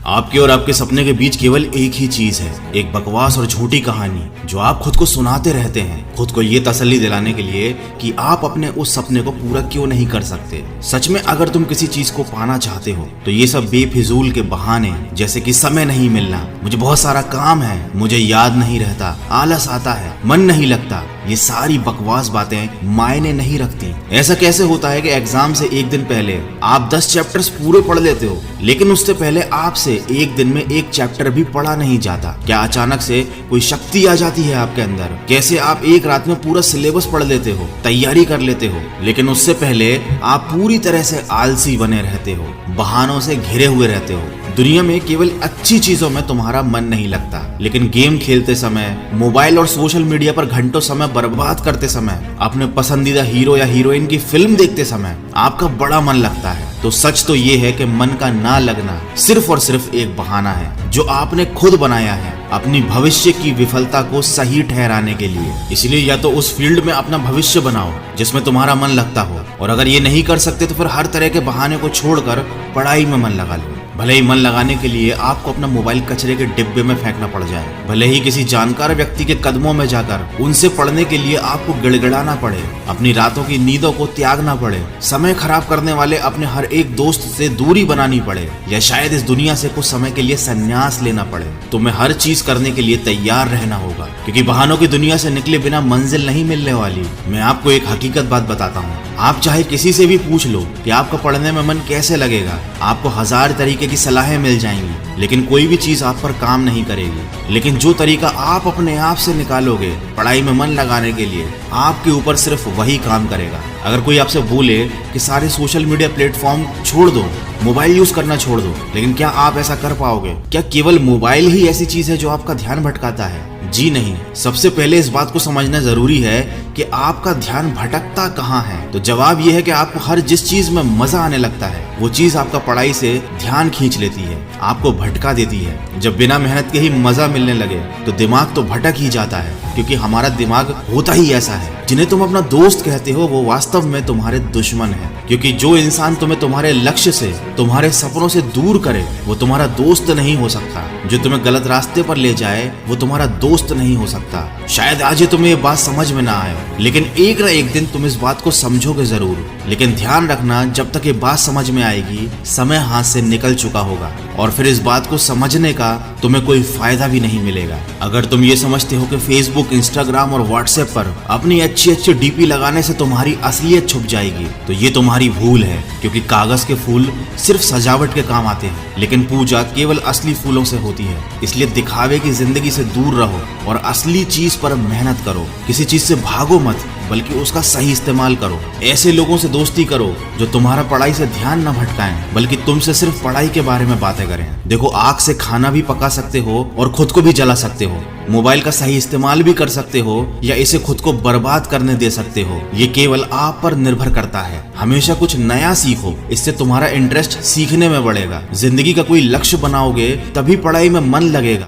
आपके और आपके सपने के बीच केवल एक ही चीज है, एक बकवास और झूठी कहानी जो आप खुद को सुनाते रहते हैं, खुद को ये तसल्ली दिलाने के लिए कि आप अपने उस सपने को पूरा क्यों नहीं कर सकते। सच में अगर तुम किसी चीज को पाना चाहते हो तो ये सब बेफिजूल के बहाने, जैसे कि समय नहीं मिलना, मुझे बहुत सारा काम है, मुझे याद नहीं रहता, आलस आता है, मन नहीं लगता, ये सारी बकवास बातें मायने नहीं रखती। ऐसा कैसे होता है कि एग्जाम से एक दिन पहले आप 10 चैप्टर्स पूरे पढ़ लेते हो, लेकिन उससे पहले आपसे एक दिन में एक चैप्टर भी पढ़ा नहीं जाता। क्या अचानक से कोई शक्ति आ जाती है आपके अंदर? कैसे आप एक रात में पूरा सिलेबस पढ़ लेते हो, तैयारी कर लेते हो, लेकिन उससे पहले आप पूरी तरह से आलसी बने रहते हो, बहानों से घिरे हुए रहते हो। दुनिया में केवल अच्छी चीजों में तुम्हारा मन नहीं लगता, लेकिन गेम खेलते समय, मोबाइल और सोशल मीडिया पर घंटों समय बर्बाद करते समय, अपने पसंदीदा हीरो या हीरोइन की फिल्म देखते समय आपका बड़ा मन लगता है। तो सच तो ये है कि मन का ना लगना सिर्फ और सिर्फ एक बहाना है जो आपने खुद बनाया है अपनी भविष्य की विफलता को सही ठहराने के लिए। इसलिए या तो उस फील्ड में अपना भविष्य बनाओ जिसमें तुम्हारा मन लगता हो, और अगर ये नहीं कर सकते तो फिर हर तरह के बहाने को छोड़कर पढ़ाई में मन लगा लो। भले ही मन लगाने के लिए आपको अपना मोबाइल कचरे के डिब्बे में फेंकना पड़ जाए, भले ही किसी जानकार व्यक्ति के कदमों में जाकर उनसे पढ़ने के लिए आपको गिड़गिड़ाना पड़े, अपनी रातों की नींदों को त्यागना पड़े, समय खराब करने वाले अपने हर एक दोस्त से दूरी बनानी पड़े, या शायद इस दुनिया से कुछ समय के लिए संन्यास लेना पड़े, तुम्हें हर चीज करने के लिए तैयार रहना होगा, क्योंकि बहानों की दुनिया से निकले बिना मंजिल नहीं मिलने वाली। मैं आपको एक हकीकत बात बताता हूँ, आप चाहे किसी से भी पूछ लो कि आपको पढ़ने में मन कैसे लगेगा, आपको 1000 तरीके की सलाहें मिल जाएंगी, लेकिन कोई भी चीज आप पर काम नहीं करेगी। लेकिन जो तरीका आप अपने आप से निकालोगे पढ़ाई में मन लगाने के लिए, आपके ऊपर सिर्फ वही काम करेगा। अगर कोई आपसे बोले कि सारे सोशल मीडिया प्लेटफॉर्म छोड़ दो, मोबाइल यूज करना छोड़ दो, लेकिन क्या आप ऐसा कर पाओगे? क्या केवल मोबाइल ही ऐसी चीज है जो आपका ध्यान भटकाता है? जी नहीं। सबसे पहले इस बात को समझना जरूरी है कि आपका ध्यान भटकता कहाँ है। तो जवाब यह है कि आपको हर जिस चीज में मजा आने लगता है वो चीज आपका पढ़ाई से ध्यान खींच लेती है, आपको भटका देती है। जब बिना मेहनत के ही मजा मिलने लगे तो दिमाग तो भटक ही जाता है, क्योंकि हमारा दिमाग होता ही ऐसा है। जिन्हें तुम अपना दोस्त कहते हो वो वास्तव में तुम्हारे दुश्मन है, क्योंकि जो इंसान तुम्हें तुम्हारे लक्ष्य से, तुम्हारे सपनों से दूर करे वो तुम्हारा दोस्त नहीं हो सकता। जो तुम्हें गलत रास्ते पर ले जाए वो तुम्हारा दोस्त नहीं हो सकता। शायद आज ही तुम्हें ये बात समझ में ना आए, लेकिन एक ना एक दिन तुम इस बात को समझोगे जरूर। लेकिन ध्यान रखना, जब तक ये बात समझ में आएगी समय हाथ से निकल चुका होगा, और फिर इस बात को समझने का तुम्हें कोई फायदा भी नहीं मिलेगा। अगर तुम ये समझते हो कि फेसबुक, इंस्टाग्राम और व्हाट्सएप पर अपनी अच्छी अच्छी डीपी लगाने से तुम्हारी असलियत छुप जाएगी, तो ये तुम्हारी भूल है, क्योंकि कागज के फूल सिर्फ सजावट के काम आते हैं, लेकिन पूजा केवल असली फूलों से होती है। इसलिए दिखावे की जिंदगी से दूर रहो और असली चीज पर मेहनत करो। किसी चीज से भागो मत, बल्कि उसका सही इस्तेमाल करो। ऐसे लोगों से दोस्ती करो जो तुम्हारा पढ़ाई से ध्यान न भटकाएं, बल्कि तुमसे सिर्फ पढ़ाई के बारे में बातें करें। देखो, आग से खाना भी पका सकते हो और खुद को भी जला सकते हो। मोबाइल का सही इस्तेमाल भी कर सकते हो या इसे खुद को बर्बाद करने दे सकते हो। ये केवल आप पर निर्भर करता है। हमेशा कुछ नया सीखो, इससे तुम्हारा इंटरेस्ट सीखने में बढ़ेगा। जिंदगी का कोई लक्ष्य बनाओगे तभी पढ़ाई में मन लगेगा।